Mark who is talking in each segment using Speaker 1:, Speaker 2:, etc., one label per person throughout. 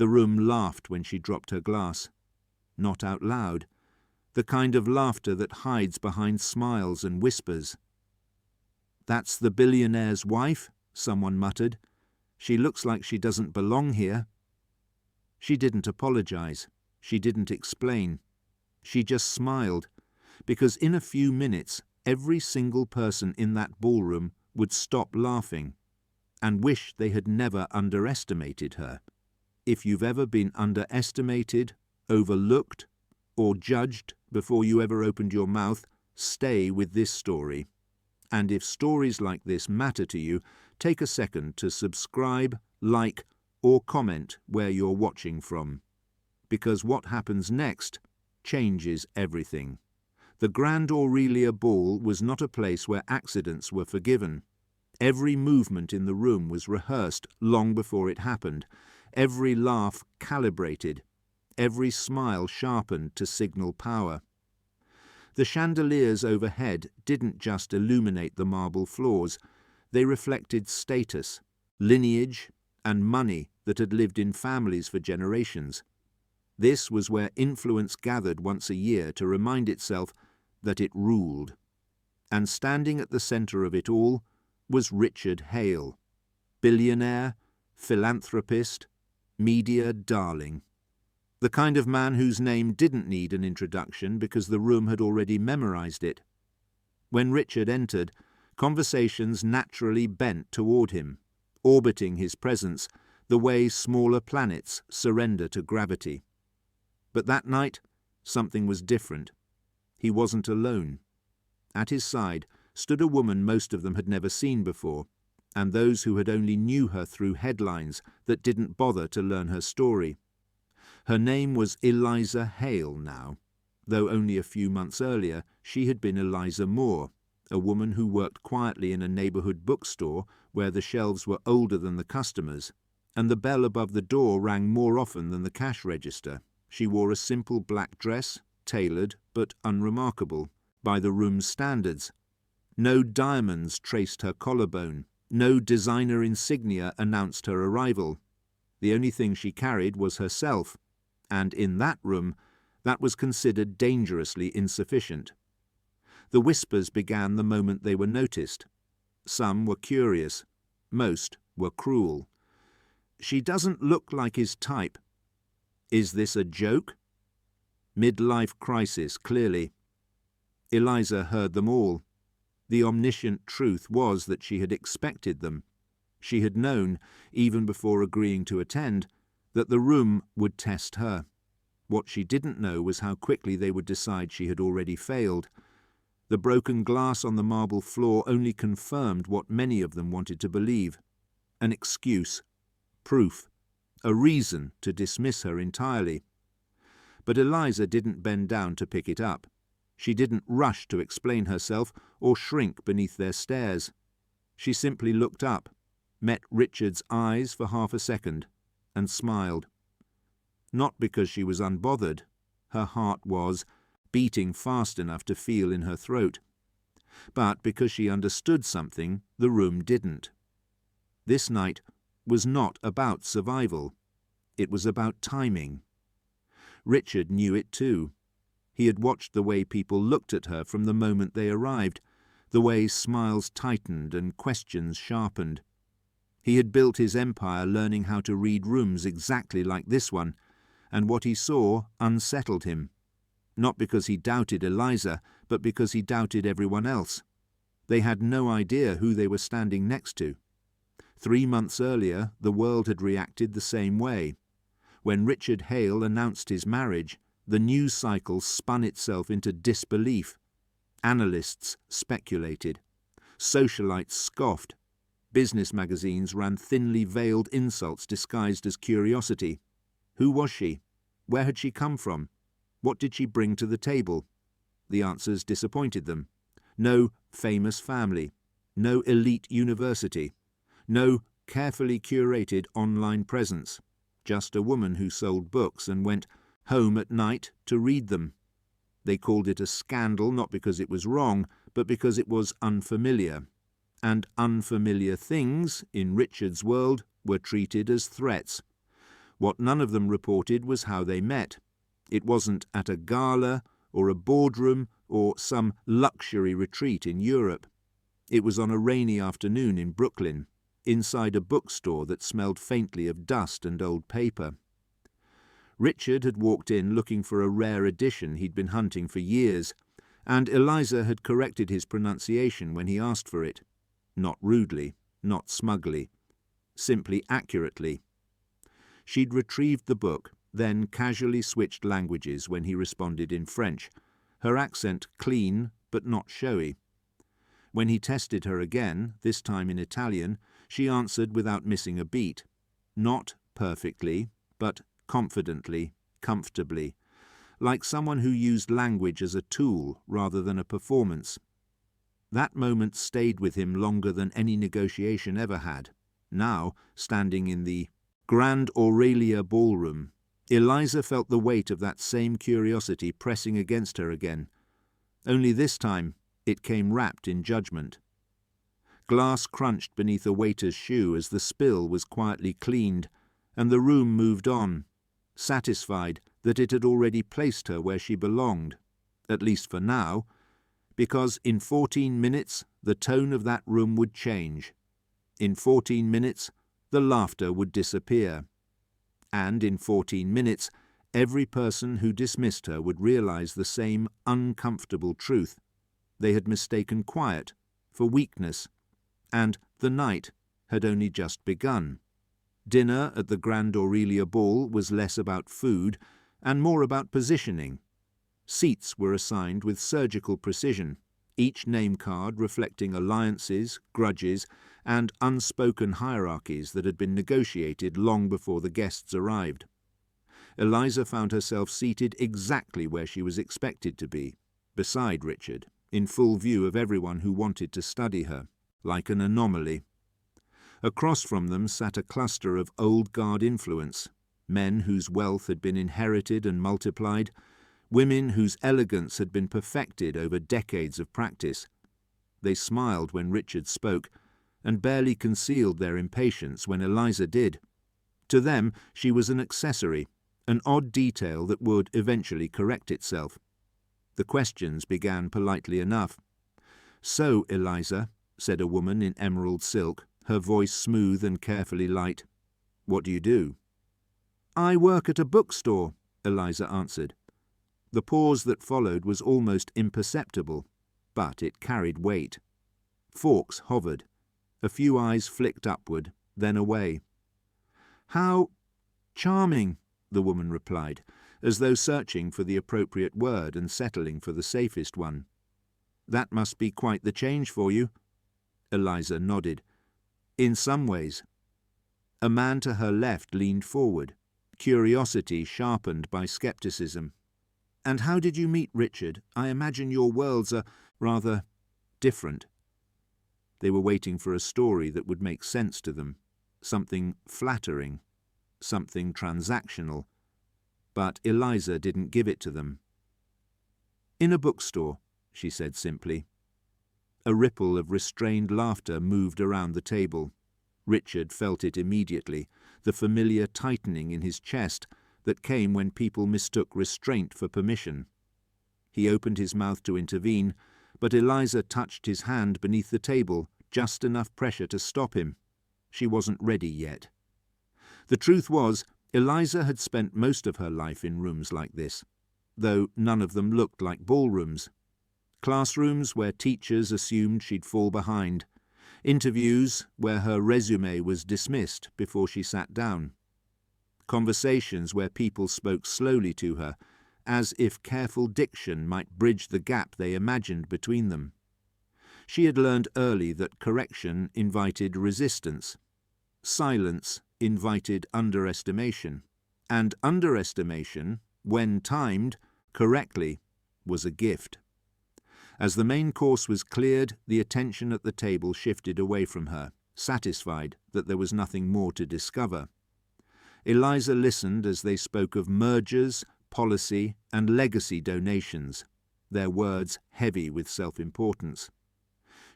Speaker 1: The room laughed when she dropped her glass. Not out loud. The kind of laughter that hides behind smiles and whispers. "That's the billionaire's wife," someone muttered. "She looks like she doesn't belong here." She didn't apologize. She didn't explain. She just smiled, because in a few minutes every single person in that ballroom would stop laughing and wish they had never underestimated her. If you've ever been underestimated, overlooked, or judged before you ever opened your mouth, stay with this story. And if stories like this matter to you, take a second to subscribe, like, or comment where you're watching from. Because what happens next changes everything. The Grand Aurelia Ball was not a place where accidents were forgiven. Every movement in the room was rehearsed long before it happened, every laugh calibrated, every smile sharpened to signal power. The chandeliers overhead didn't just illuminate the marble floors, they reflected status, lineage, and money that had lived in families for generations. This was where influence gathered once a year to remind itself that it ruled. And standing at the center of it all was Richard Hale, billionaire, philanthropist, media darling. The kind of man whose name didn't need an introduction because the room had already memorized it. When Richard entered, conversations naturally bent toward him, orbiting his presence the way smaller planets surrender to gravity. But that night, something was different. He wasn't alone. At his side stood a woman most of them had never seen before, and those who had only knew her through headlines that didn't bother to learn her story. Her name was Eliza Hale now, though only a few months earlier she had been Eliza Moore, a woman who worked quietly in a neighborhood bookstore where the shelves were older than the customers, and the bell above the door rang more often than the cash register. She wore a simple black dress, tailored but unremarkable by the room's standards. No diamonds traced her collarbone. No designer insignia announced her arrival. The only thing she carried was herself, and in that room, that was considered dangerously insufficient. The whispers began the moment they were noticed. Some were curious. Most were cruel. "She doesn't look like his type." "Is this a joke?" Midlife crisis, clearly. Eliza heard them all. The omniscient truth was that she had expected them. She had known, even before agreeing to attend, that the room would test her. What she didn't know was how quickly they would decide she had already failed. The broken glass on the marble floor only confirmed what many of them wanted to believe. An excuse, proof, a reason to dismiss her entirely. But Eliza didn't bend down to pick it up. She didn't rush to explain herself or shrink beneath their stares. She simply looked up, met Richard's eyes for half a second, and smiled. Not because she was unbothered. Her heart was beating fast enough to feel in her throat. But because she understood something the room didn't. This night was not about survival. It was about timing. Richard knew it too. He had watched the way people looked at her from the moment they arrived, the way smiles tightened and questions sharpened. He had built his empire learning how to read rooms exactly like this one, and what he saw unsettled him. Not because he doubted Eliza, but because he doubted everyone else. They had no idea who they were standing next to. 3 months earlier, the world had reacted the same way. When Richard Hale announced his marriage, the news cycle spun itself into disbelief. Analysts speculated. Socialites scoffed. Business magazines ran thinly veiled insults disguised as curiosity. Who was she? Where had she come from? What did she bring to the table? The answers disappointed them. No famous family. No elite university. No carefully curated online presence. Just a woman who sold books and went home at night to read them. They called it a scandal not because it was wrong, but because it was unfamiliar. And unfamiliar things, in Richard's world, were treated as threats. What none of them reported was how they met. It wasn't at a gala or a boardroom or some luxury retreat in Europe. It was on a rainy afternoon in Brooklyn, inside a bookstore that smelled faintly of dust and old paper. Richard had walked in looking for a rare edition he'd been hunting for years, and Eliza had corrected his pronunciation when he asked for it. Not rudely, not smugly, simply accurately. She'd retrieved the book, then casually switched languages when he responded in French, her accent clean but not showy. When he tested her again, this time in Italian, she answered without missing a beat. Not perfectly, but confidently, comfortably, like someone who used language as a tool rather than a performance. That moment stayed with him longer than any negotiation ever had. Now, standing in the Grand Aurelia ballroom, Eliza felt the weight of that same curiosity pressing against her again. Only this time, it came wrapped in judgment. Glass crunched beneath a waiter's shoe as the spill was quietly cleaned, and the room moved on, satisfied that it had already placed her where she belonged, at least for now, because in 14 minutes the tone of that room would change. In 14 minutes the laughter would disappear. And in 14 minutes every person who dismissed her would realize the same uncomfortable truth. They had mistaken quiet for weakness, and the night had only just begun. Dinner at the Grand Aurelia Ball was less about food and more about positioning. Seats were assigned with surgical precision, each name card reflecting alliances, grudges, and unspoken hierarchies that had been negotiated long before the guests arrived. Eliza found herself seated exactly where she was expected to be, beside Richard, in full view of everyone who wanted to study her, like an anomaly. Across from them sat a cluster of old guard influence, men whose wealth had been inherited and multiplied, women whose elegance had been perfected over decades of practice. They smiled when Richard spoke, and barely concealed their impatience when Eliza did. To them she was an accessory, an odd detail that would eventually correct itself. The questions began politely enough. "So, Eliza," said a woman in emerald silk, her voice smooth and carefully light, "what do you do?" "I work at a bookstore," Eliza answered. The pause that followed was almost imperceptible, but it carried weight. Forks hovered. A few eyes flicked upward, then away. "How charming," the woman replied, as though searching for the appropriate word and settling for the safest one. "That must be quite the change for you." Eliza nodded. "In some ways." A man to her left leaned forward, curiosity sharpened by skepticism. "And how did you meet Richard? I imagine your worlds are rather different." They were waiting for a story that would make sense to them, something flattering, something transactional, but Eliza didn't give it to them. "In a bookstore," she said simply. A ripple of restrained laughter moved around the table. Richard felt it immediately, the familiar tightening in his chest that came when people mistook restraint for permission. He opened his mouth to intervene, but Eliza touched his hand beneath the table, just enough pressure to stop him. She wasn't ready yet. The truth was, Eliza had spent most of her life in rooms like this, though none of them looked like ballrooms. Classrooms where teachers assumed she'd fall behind. Interviews where her resume was dismissed before she sat down. Conversations where people spoke slowly to her, as if careful diction might bridge the gap they imagined between them. She had learned early that correction invited resistance. Silence invited underestimation. And underestimation, when timed correctly, was a gift. As the main course was cleared, the attention at the table shifted away from her, satisfied that there was nothing more to discover. Eliza listened as they spoke of mergers, policy, and legacy donations, their words heavy with self-importance.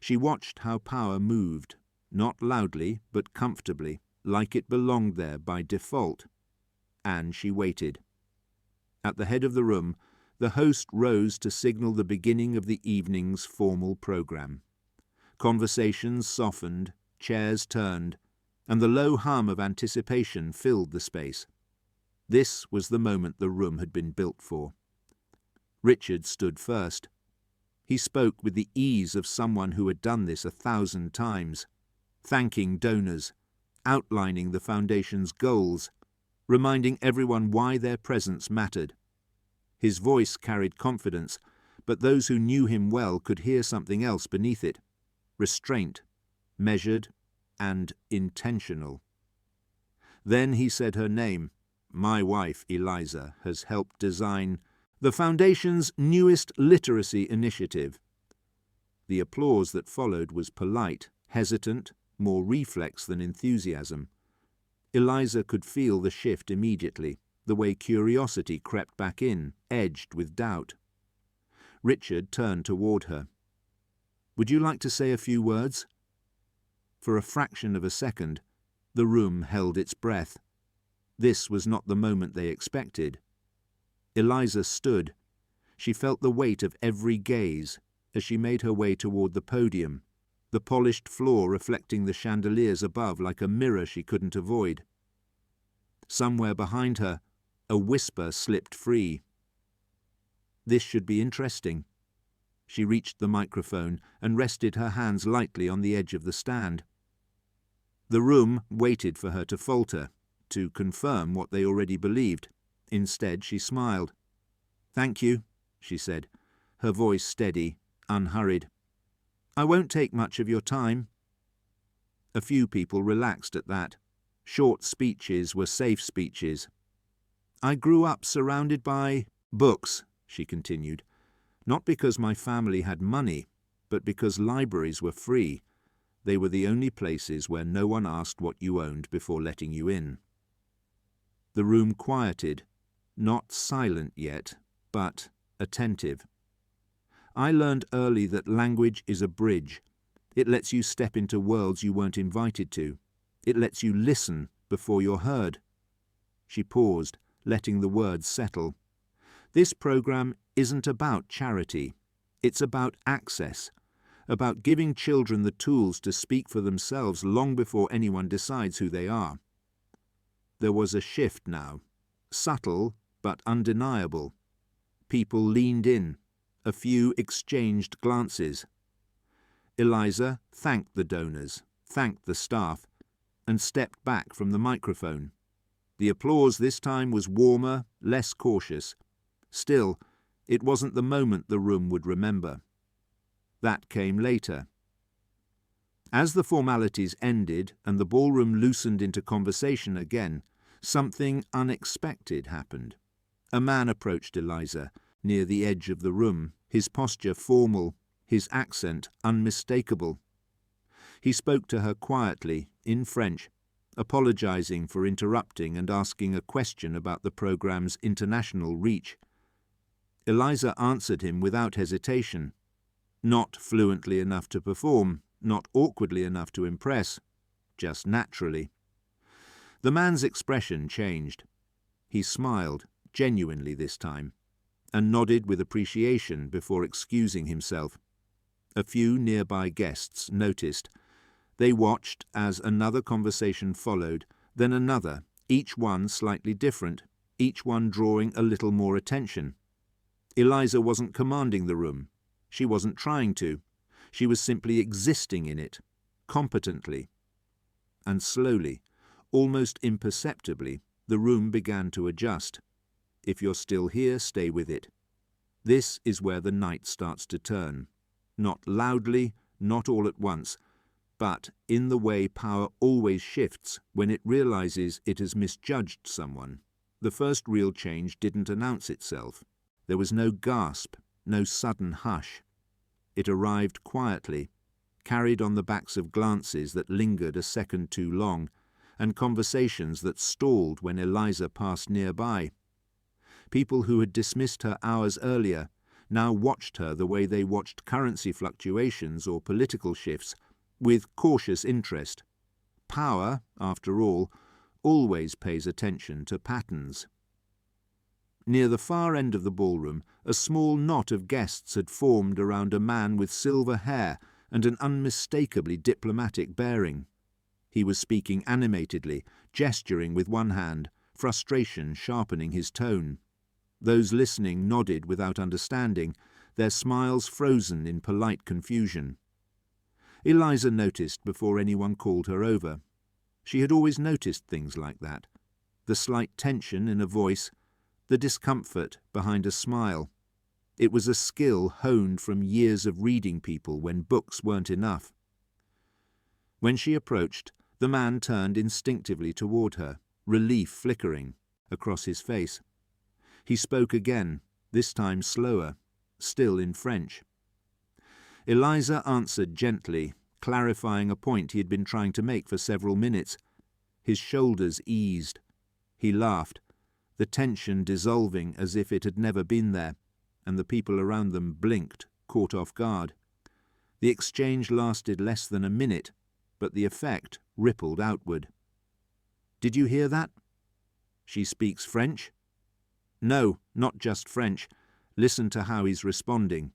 Speaker 1: She watched how power moved, not loudly but comfortably, like it belonged there by default. and she waited. At the head of the room, the host rose to signal the beginning of the evening's formal program. Conversations softened, chairs turned, and the low hum of anticipation filled the space. This was the moment the room had been built for. Richard stood first. He spoke with the ease of someone who had done this 1,000 times, thanking donors, outlining the foundation's goals, reminding everyone why their presence mattered. His voice carried confidence, but those who knew him well could hear something else beneath it: restraint, measured and intentional. Then he said her name. My wife, Eliza, has helped design the Foundation's newest literacy initiative. The applause that followed was polite, hesitant, more reflex than enthusiasm. Eliza could feel the shift immediately, the way curiosity crept back in, edged with doubt. Richard turned toward her. Would you like to say a few words? For a fraction of a second, the room held its breath. This was not the moment they expected. Eliza stood. She felt the weight of every gaze as she made her way toward the podium, the polished floor reflecting the chandeliers above like a mirror she couldn't avoid. Somewhere behind her, a whisper slipped free. This should be interesting. She reached the microphone and rested her hands lightly on the edge of the stand. The room waited for her to falter, to confirm what they already believed. Instead, she smiled. Thank you, she said, her voice steady, unhurried. I won't take much of your time. A few people relaxed at that. Short speeches were safe speeches. I grew up surrounded by books, she continued, not because my family had money, but because libraries were free. They were the only places where no one asked what you owned before letting you in. The room quieted, not silent yet, but attentive. I learned early that language is a bridge. It lets you step into worlds you weren't invited to. It lets you listen before you're heard. She paused, letting the words settle. This program isn't about charity. It's about access, about giving children the tools to speak for themselves long before anyone decides who they are. There was a shift now, subtle but undeniable. People leaned in. A few exchanged glances. Eliza thanked the donors, thanked the staff, and stepped back from the microphone. The applause this time was warmer, less cautious. Still, it wasn't the moment the room would remember. That came later. As the formalities ended and the ballroom loosened into conversation again, something unexpected happened. A man approached Eliza, near the edge of the room, his posture formal, his accent unmistakable. He spoke to her quietly, in French, apologizing for interrupting and asking a question about the program's international reach. Eliza answered him without hesitation, not fluently enough to perform, not awkwardly enough to impress, just naturally. The man's expression changed. He smiled, genuinely this time, and nodded with appreciation before excusing himself. A few nearby guests noticed. They watched as another conversation followed, then another, each one slightly different, each one drawing a little more attention. Eliza wasn't commanding the room. She wasn't trying to. She was simply existing in it, competently. And slowly, almost imperceptibly, the room began to adjust. If you're still here, stay with it. This is where the night starts to turn. Not loudly, not all at once, but in the way power always shifts when it realizes it has misjudged someone. The first real change didn't announce itself. There was no gasp, no sudden hush. It arrived quietly, carried on the backs of glances that lingered a second too long, and conversations that stalled when Eliza passed nearby. People who had dismissed her hours earlier now watched her the way they watched currency fluctuations or political shifts, with cautious interest. Power, after all, always pays attention to patterns. Near the far end of the ballroom, a small knot of guests had formed around a man with silver hair and an unmistakably diplomatic bearing. He was speaking animatedly, gesturing with one hand, frustration sharpening his tone. Those listening nodded without understanding, their smiles frozen in polite confusion. Eliza noticed before anyone called her over. She had always noticed things like that. The slight tension in a voice, the discomfort behind a smile. It was a skill honed from years of reading people when books weren't enough. When she approached, the man turned instinctively toward her, relief flickering across his face. He spoke again, this time slower, still in French. Eliza answered gently, clarifying a point he had been trying to make for several minutes. His shoulders eased. He laughed, the tension dissolving as if it had never been there, and the people around them blinked, caught off guard. The exchange lasted less than a minute, but the effect rippled outward. "Did you hear that?" "She speaks French?" "No, not just French. Listen to how he's responding."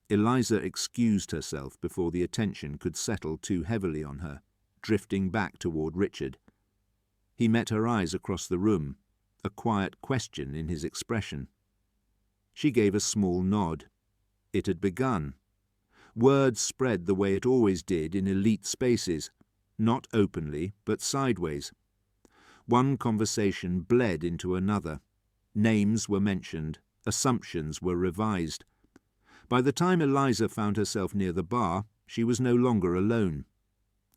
Speaker 1: Eliza excused herself before the attention could settle too heavily on her, drifting back toward Richard. He met her eyes across the room, a quiet question in his expression. She gave a small nod. It had begun. Word spread the way it always did in elite spaces, not openly, but sideways. One conversation bled into another. Names were mentioned, assumptions were revised. By the time Eliza found herself near the bar, she was no longer alone.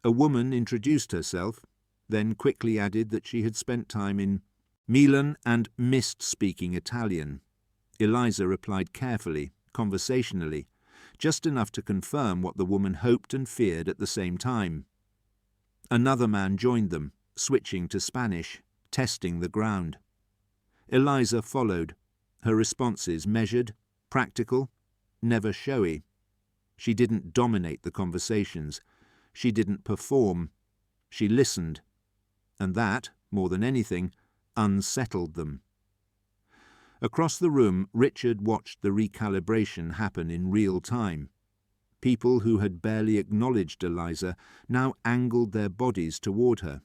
Speaker 1: A woman introduced herself, then quickly added that she had spent time in Milan and missed speaking Italian. Eliza replied carefully, conversationally, just enough to confirm what the woman hoped and feared at the same time. Another man joined them, switching to Spanish, testing the ground. Eliza followed, her responses measured, practical, never showy. She didn't dominate the conversations. She didn't perform. She listened. And that, more than anything, unsettled them. Across the room, Richard watched the recalibration happen in real time. People who had barely acknowledged Eliza now angled their bodies toward her.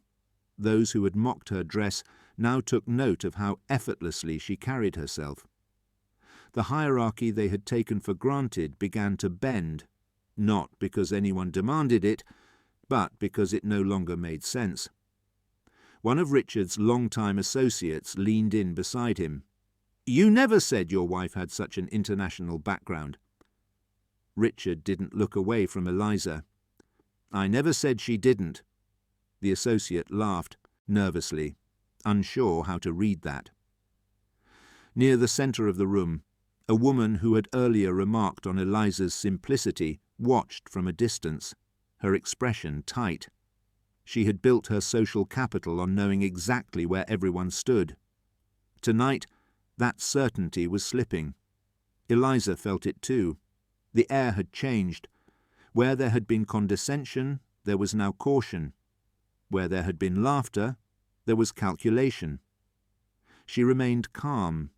Speaker 1: Those who had mocked her dress now took note of how effortlessly she carried herself. The hierarchy they had taken for granted began to bend, not because anyone demanded it, but because it no longer made sense. One of Richard's long-time associates leaned in beside him. "You never said your wife had such an international background." Richard didn't look away from Eliza. "I never said she didn't." The associate laughed, nervously, unsure how to read that. Near the centre of the room, a woman who had earlier remarked on Eliza's simplicity watched from a distance, her expression tight. She had built her social capital on knowing exactly where everyone stood. Tonight, that certainty was slipping. Eliza felt it too. The air had changed. Where there had been condescension, there was now caution. Where there had been laughter, there was calculation. She remained calm,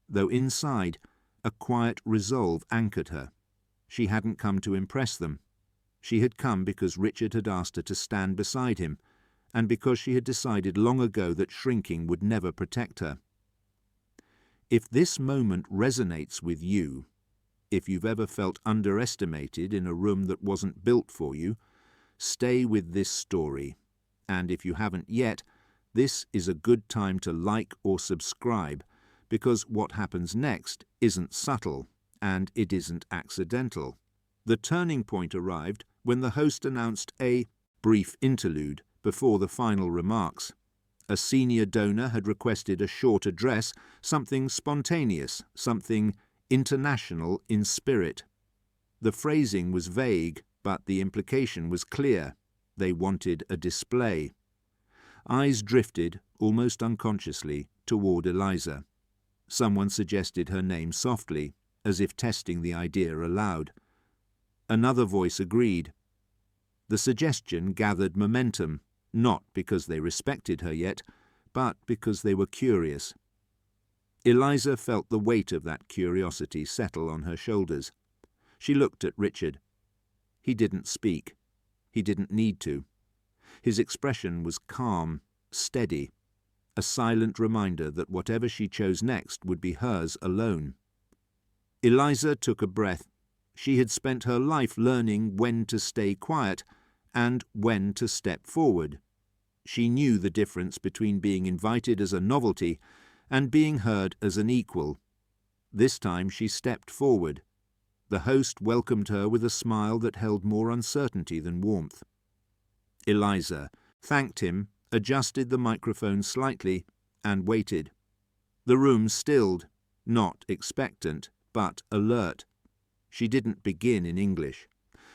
Speaker 1: though inside, a quiet resolve anchored her. She hadn't come to impress them. She had come because Richard had asked her to stand beside him, and because she had decided long ago that shrinking would never protect her. If this moment resonates with you, if you've ever felt underestimated in a room that wasn't built for you, stay with this story. And if you haven't yet, this is a good time to like or subscribe, because what happens next isn't subtle, and it isn't accidental. The turning point arrived when the host announced a brief interlude before the final remarks. A senior donor had requested a short address, something spontaneous, something international in spirit. The phrasing was vague, but the implication was clear. They wanted a display. Eyes drifted, almost unconsciously, toward Eliza. Someone suggested her name softly, as if testing the idea aloud. Another voice agreed. The suggestion gathered momentum, not because they respected her yet, but because they were curious. Eliza felt the weight of that curiosity settle on her shoulders. She looked at Richard. He didn't speak. He didn't need to. His expression was calm, steady, a silent reminder that whatever she chose next would be hers alone. Eliza took a breath. She had spent her life learning when to stay quiet and when to step forward. She knew the difference between being invited as a novelty and being heard as an equal. This time she stepped forward. The host welcomed her with a smile that held more uncertainty than warmth. Eliza thanked him, adjusted the microphone slightly, and waited. The room stilled, not expectant, but alert. She didn't begin in English.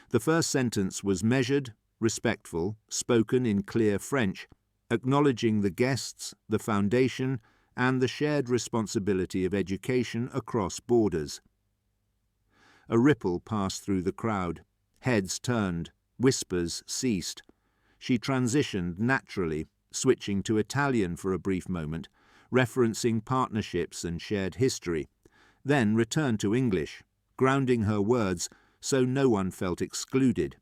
Speaker 1: The first sentence was measured, respectful, spoken in clear French, acknowledging the guests, the foundation, and the shared responsibility of education across borders. A ripple passed through the crowd. Heads turned. Whispers ceased. She transitioned naturally, switching to Italian for a brief moment, referencing partnerships and shared history, then returned to English, grounding her words so no one felt excluded.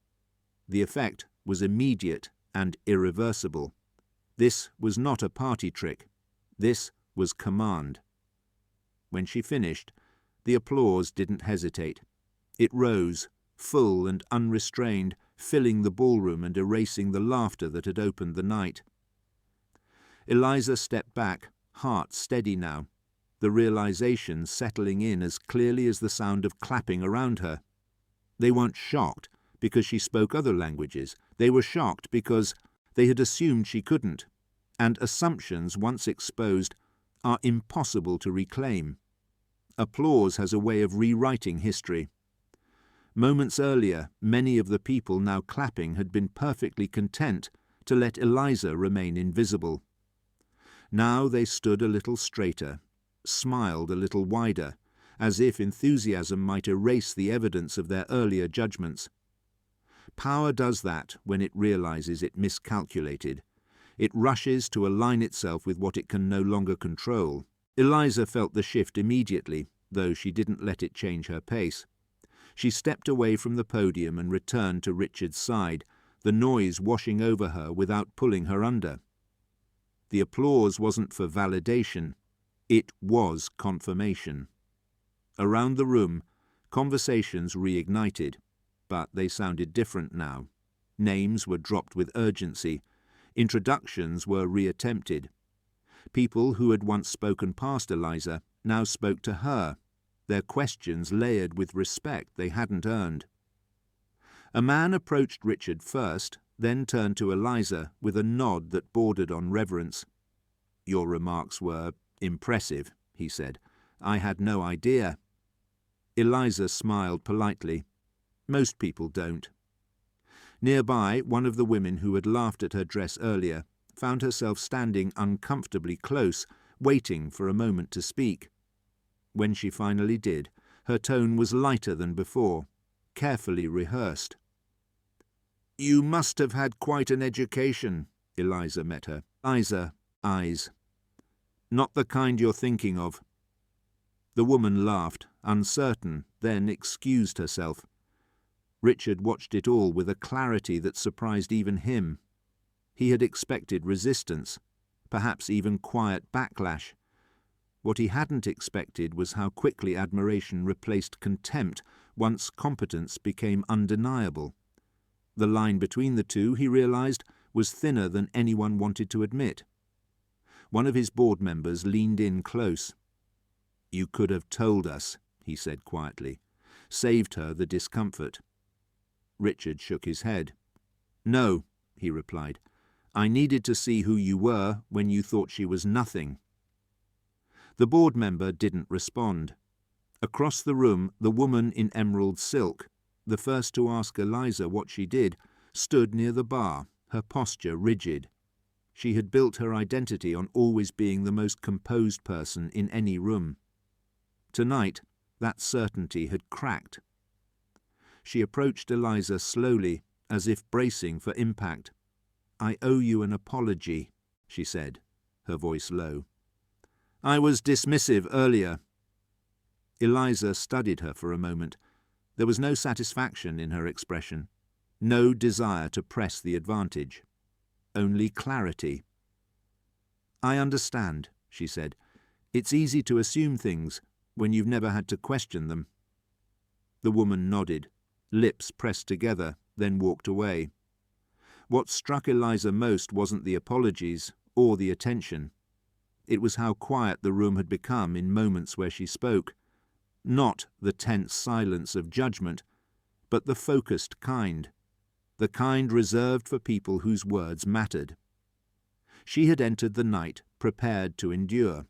Speaker 1: The effect was immediate and irreversible. This was not a party trick. This was command. When she finished, the applause didn't hesitate. It rose, full and unrestrained, filling the ballroom and erasing the laughter that had opened the night. Eliza stepped back, heart steady now, the realization settling in as clearly as the sound of clapping around her. They weren't shocked because she spoke other languages. They were shocked because they had assumed she couldn't, and assumptions, once exposed, are impossible to reclaim. Applause has a way of rewriting history. Moments earlier, many of the people now clapping had been perfectly content to let Eliza remain invisible. Now they stood a little straighter, smiled a little wider, as if enthusiasm might erase the evidence of their earlier judgments. Power does that when it realizes it miscalculated. It rushes to align itself with what it can no longer control. Eliza felt the shift immediately, though she didn't let it change her pace. She stepped away from the podium and returned to Richard's side, the noise washing over her without pulling her under. The applause wasn't for validation. It was confirmation. Around the room, conversations reignited, but they sounded different now. Names were dropped with urgency. Introductions were reattempted. People who had once spoken past Eliza now spoke to her, their questions layered with respect they hadn't earned. A man approached Richard first, then turned to Eliza with a nod that bordered on reverence. "Your remarks were impressive," he said. "I had no idea." Eliza smiled politely. Most people don't. Nearby, one of the women who had laughed at her dress earlier found herself standing uncomfortably close, waiting for a moment to speak. When she finally did, her tone was lighter than before, carefully rehearsed. "You must have had quite an education," Eliza met her. Eliza, eyes. "Not the kind you're thinking of." The woman laughed, uncertain, then excused herself. Richard watched it all with a clarity that surprised even him. He had expected resistance, perhaps even quiet backlash. What he hadn't expected was how quickly admiration replaced contempt once competence became undeniable. The line between the two, he realized, was thinner than anyone wanted to admit. One of his board members leaned in close. "You could have told us," he said quietly. "Saved her the discomfort." Richard shook his head. "No," he replied. "I needed to see who you were when you thought she was nothing." The board member didn't respond. Across the room, the woman in emerald silk, the first to ask Eliza what she did, stood near the bar, her posture rigid. She had built her identity on always being the most composed person in any room. Tonight, that certainty had cracked. She approached Eliza slowly, as if bracing for impact. "I owe you an apology," she said, her voice low. "I was dismissive earlier." Eliza studied her for a moment. There was no satisfaction in her expression, no desire to press the advantage, only clarity. "I understand," she said. "It's easy to assume things when you've never had to question them." The woman nodded, lips pressed together, then walked away. What struck Eliza most wasn't the apologies or the attention. It was how quiet the room had become in moments where she spoke. Not the tense silence of judgment, but the focused kind, the kind reserved for people whose words mattered. She had entered the night prepared to endure.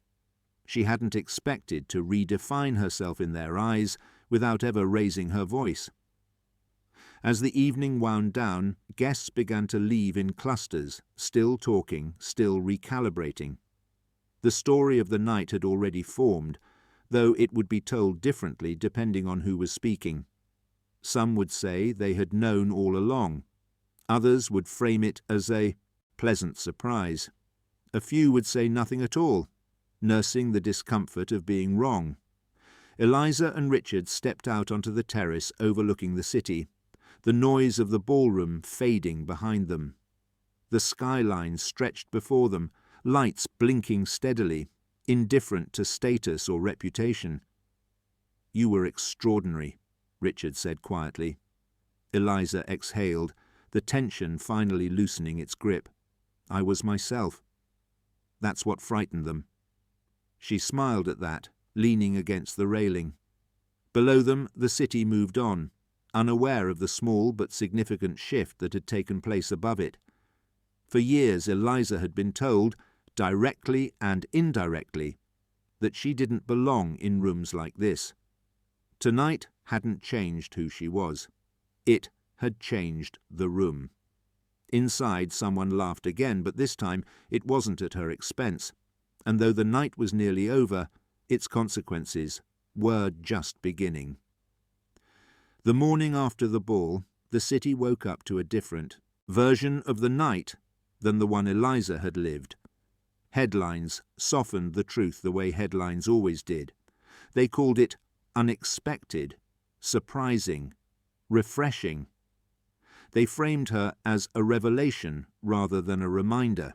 Speaker 1: She hadn't expected to redefine herself in their eyes without ever raising her voice. As the evening wound down, guests began to leave in clusters, still talking, still recalibrating. The story of the night had already formed, though it would be told differently depending on who was speaking. Some would say they had known all along. Others would frame it as a pleasant surprise. A few would say nothing at all, nursing the discomfort of being wrong. Eliza and Richard stepped out onto the terrace overlooking the city, the noise of the ballroom fading behind them. The skyline stretched before them, lights blinking steadily, indifferent to status or reputation. "You were extraordinary," Richard said quietly. Eliza exhaled, the tension finally loosening its grip. "I was myself." That's what frightened them. She smiled at that, leaning against the railing. Below them, the city moved on, unaware of the small but significant shift that had taken place above it. For years, Eliza had been told, directly and indirectly, that she didn't belong in rooms like this. Tonight hadn't changed who she was. It had changed the room. Inside, someone laughed again, but this time it wasn't at her expense, and though the night was nearly over, its consequences were just beginning. The morning after the ball, the city woke up to a different version of the night than the one Eliza had lived. Headlines softened the truth the way headlines always did. They called it unexpected, surprising, refreshing. They framed her as a revelation rather than a reminder.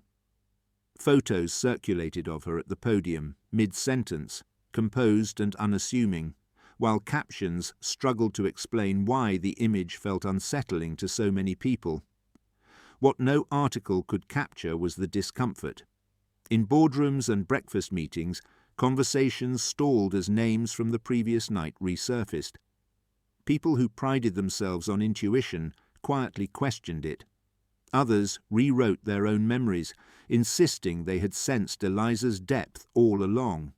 Speaker 1: Photos circulated of her at the podium, mid-sentence, composed and unassuming, while captions struggled to explain why the image felt unsettling to so many people. What no article could capture was the discomfort. In boardrooms and breakfast meetings, conversations stalled as names from the previous night resurfaced. People who prided themselves on intuition quietly questioned it. Others rewrote their own memories, insisting they had sensed Eliza's depth all along.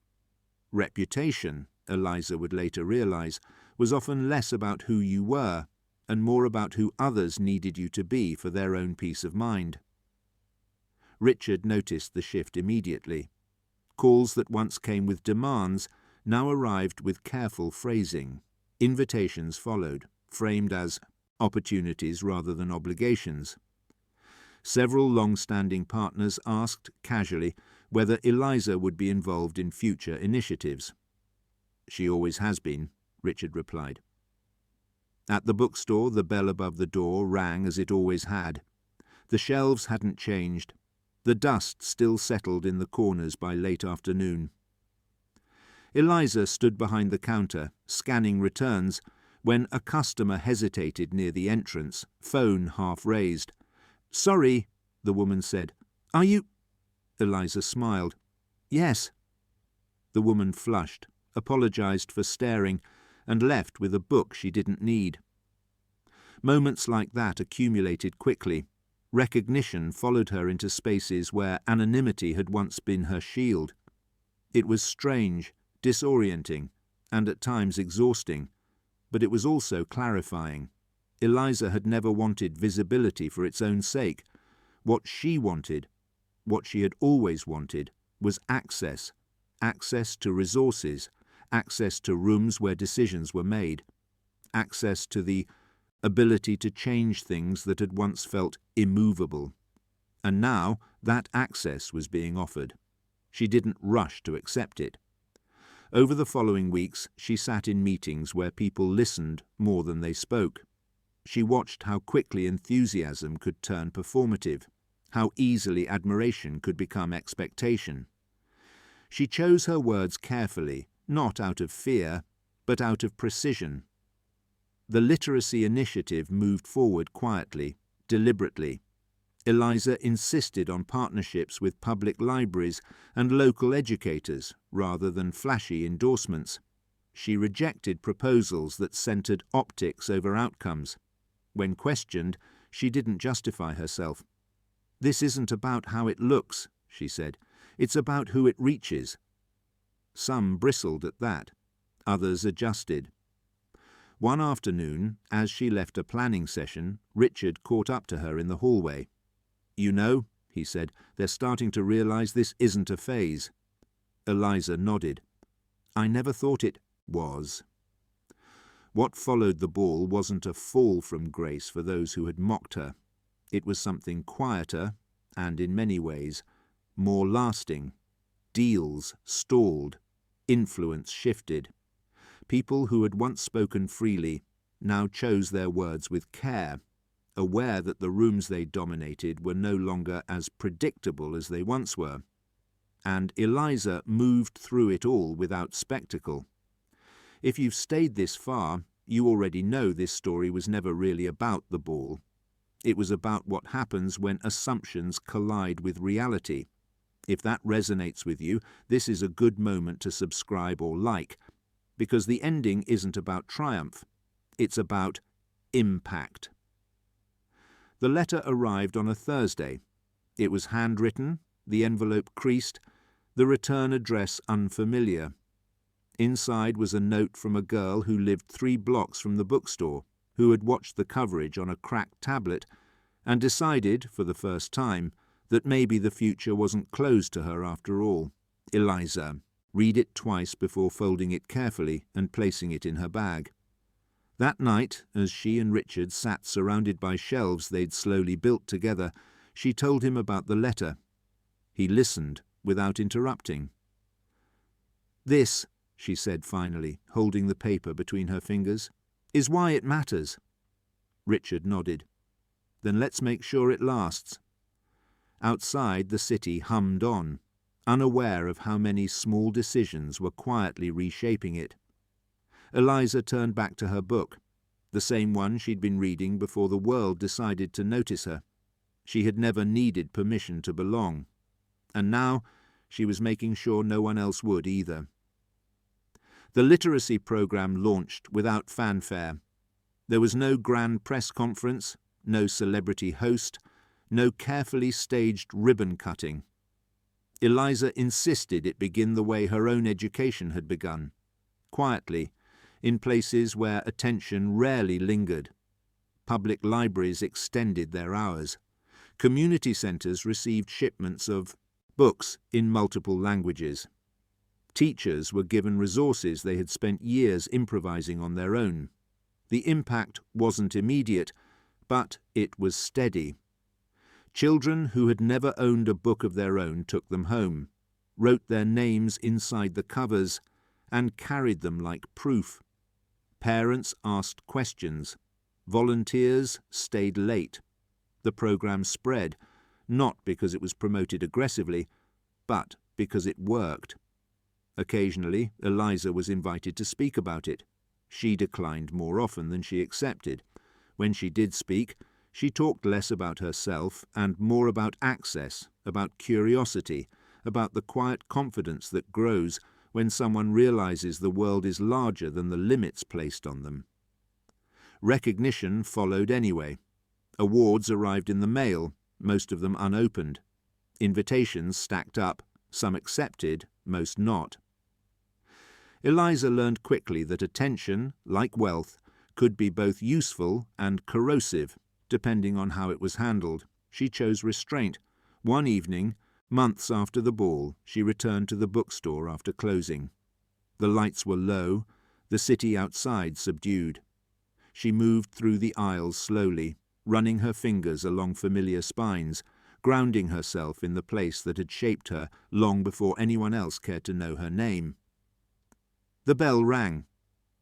Speaker 1: Reputation, Eliza would later realize, was often less about who you were and more about who others needed you to be for their own peace of mind. Richard noticed the shift immediately. Calls that once came with demands now arrived with careful phrasing. Invitations followed, framed as opportunities rather than obligations. Several long-standing partners asked casually whether Eliza would be involved in future initiatives. "She always has been," Richard replied. At the bookstore, the bell above the door rang as it always had. The shelves hadn't changed. The dust still settled in the corners by late afternoon. Eliza stood behind the counter, scanning returns, when a customer hesitated near the entrance, phone half raised. "Sorry," the woman said. "Are you—" Eliza smiled. "Yes." The woman flushed, apologized for staring, and left with a book she didn't need. Moments like that accumulated quickly. Recognition followed her into spaces where anonymity had once been her shield. It was strange, disorienting, and at times exhausting, but it was also clarifying. Eliza had never wanted visibility for its own sake. What she wanted, what she had always wanted, was access. Access to resources, access to rooms where decisions were made, access to the ability to change things that had once felt immovable. And now that access was being offered. She didn't rush to accept it. Over the following weeks, she sat in meetings where people listened more than they spoke. She watched how quickly enthusiasm could turn performative, how easily admiration could become expectation. She chose her words carefully, not out of fear, but out of precision. The literacy initiative moved forward quietly, deliberately. Eliza insisted on partnerships with public libraries and local educators rather than flashy endorsements. She rejected proposals that centered optics over outcomes. When questioned, she didn't justify herself. "This isn't about how it looks," she said. "It's about who it reaches." Some bristled at that. Others adjusted. One afternoon, as she left a planning session, Richard caught up to her in the hallway. "You know," he said, "they're starting to realize this isn't a phase." Eliza nodded. "I never thought it was." What followed the ball wasn't a fall from grace for those who had mocked her. It was something quieter and, in many ways, more lasting. Deals stalled. Influence shifted. People who had once spoken freely now chose their words with care, aware that the rooms they dominated were no longer as predictable as they once were. And Eliza moved through it all without spectacle. If you've stayed this far, you already know this story was never really about the ball. It was about what happens when assumptions collide with reality. If that resonates with you, this is a good moment to subscribe or like, because the ending isn't about triumph. It's about impact. The letter arrived on a Thursday. It was handwritten, the envelope creased, the return address unfamiliar. Inside was a note from a girl who lived 3 blocks from the bookstore, who had watched the coverage on a cracked tablet and decided, for the first time, that maybe the future wasn't closed to her after all. "Eliza, read it twice before folding it carefully and placing it in her bag." That night, as she and Richard sat surrounded by shelves they'd slowly built together, she told him about the letter. He listened without interrupting. "This," she said finally, holding the paper between her fingers, "is why it matters." Richard nodded. "Then let's make sure it lasts." Outside, the city hummed on, unaware of how many small decisions were quietly reshaping it. Eliza turned back to her book, the same one she'd been reading before the world decided to notice her. She had never needed permission to belong, and now she was making sure no one else would either. The literacy program launched without fanfare. There was no grand press conference, no celebrity host, no carefully staged ribbon cutting. Eliza insisted it begin the way her own education had begun, quietly, in places where attention rarely lingered. Public libraries extended their hours. Community centres received shipments of books in multiple languages. Teachers were given resources they had spent years improvising on their own. The impact wasn't immediate, but it was steady. Children who had never owned a book of their own took them home, wrote their names inside the covers, and carried them like proof. Parents asked questions. Volunteers stayed late. The program spread, not because it was promoted aggressively, but because it worked. Occasionally, Eliza was invited to speak about it. She declined more often than she accepted. When she did speak, she talked less about herself and more about access, about curiosity, about the quiet confidence that grows when someone realizes the world is larger than the limits placed on them. Recognition followed anyway. Awards arrived in the mail, most of them unopened. Invitations stacked up, some accepted, most not. Eliza learned quickly that attention, like wealth, could be both useful and corrosive, depending on how it was handled. She chose restraint. One evening, months after the ball, she returned to the bookstore after closing. The lights were low, the city outside subdued. She moved through the aisles slowly, running her fingers along familiar spines, grounding herself in the place that had shaped her long before anyone else cared to know her name. The bell rang.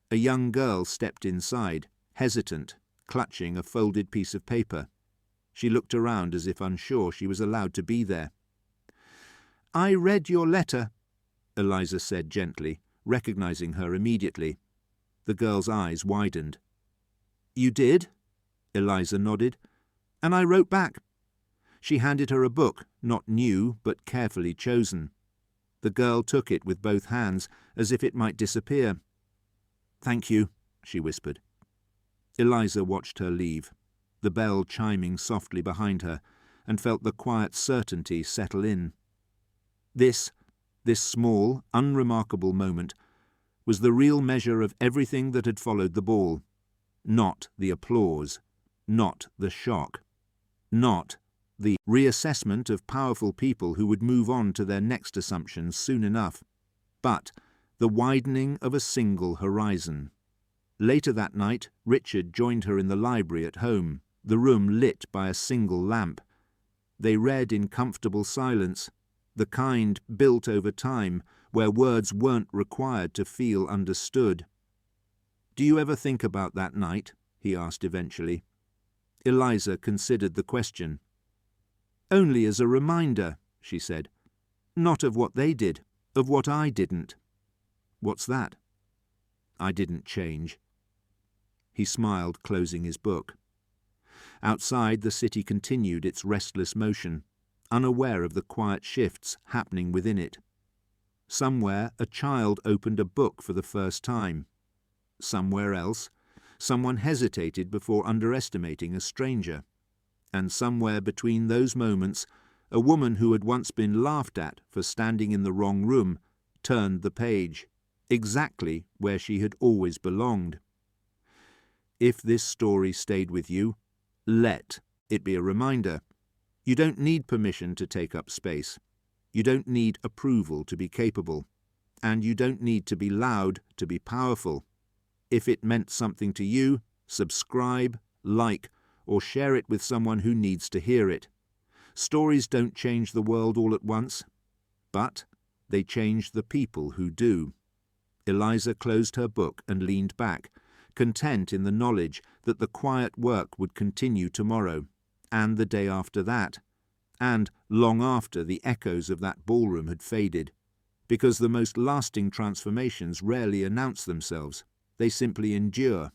Speaker 1: A young girl stepped inside, hesitant, clutching a folded piece of paper. She looked around as if unsure she was allowed to be there. "I read your letter," Eliza said gently, recognizing her immediately. The girl's eyes widened. "You did?" Eliza nodded. "And I wrote back." She handed her a book, not new, but carefully chosen. The girl took it with both hands, as if it might disappear. "Thank you," she whispered. Eliza watched her leave, the bell chiming softly behind her, and felt the quiet certainty settle in. This small, unremarkable moment was the real measure of everything that had followed the ball. Not the applause, not the shock, not the reassessment of powerful people who would move on to their next assumptions soon enough, but the widening of a single horizon. Later that night, Richard joined her in the library at home, the room lit by a single lamp. They read in comfortable silence, the kind built over time, where words weren't required to feel understood. "Do you ever think about that night?" he asked eventually. Eliza considered the question. "Only as a reminder," she said. "Not of what they did, of what I didn't." "What's that?" "I didn't change." He smiled, closing his book. Outside, the city continued its restless motion, unaware of the quiet shifts happening within it. Somewhere, a child opened a book for the first time. Somewhere else, someone hesitated before underestimating a stranger. And somewhere between those moments, a woman who had once been laughed at for standing in the wrong room turned the page, exactly where she had always belonged. If this story stayed with you, let it be a reminder. You don't need permission to take up space. You don't need approval to be capable. And you don't need to be loud to be powerful. If it meant something to you, subscribe, like, or share it with someone who needs to hear it. Stories don't change the world all at once, but they change the people who do. Eliza closed her book and leaned back, content in the knowledge that the quiet work would continue tomorrow, and the day after that, and long after the echoes of that ballroom had faded, because the most lasting transformations rarely announce themselves. They simply endure.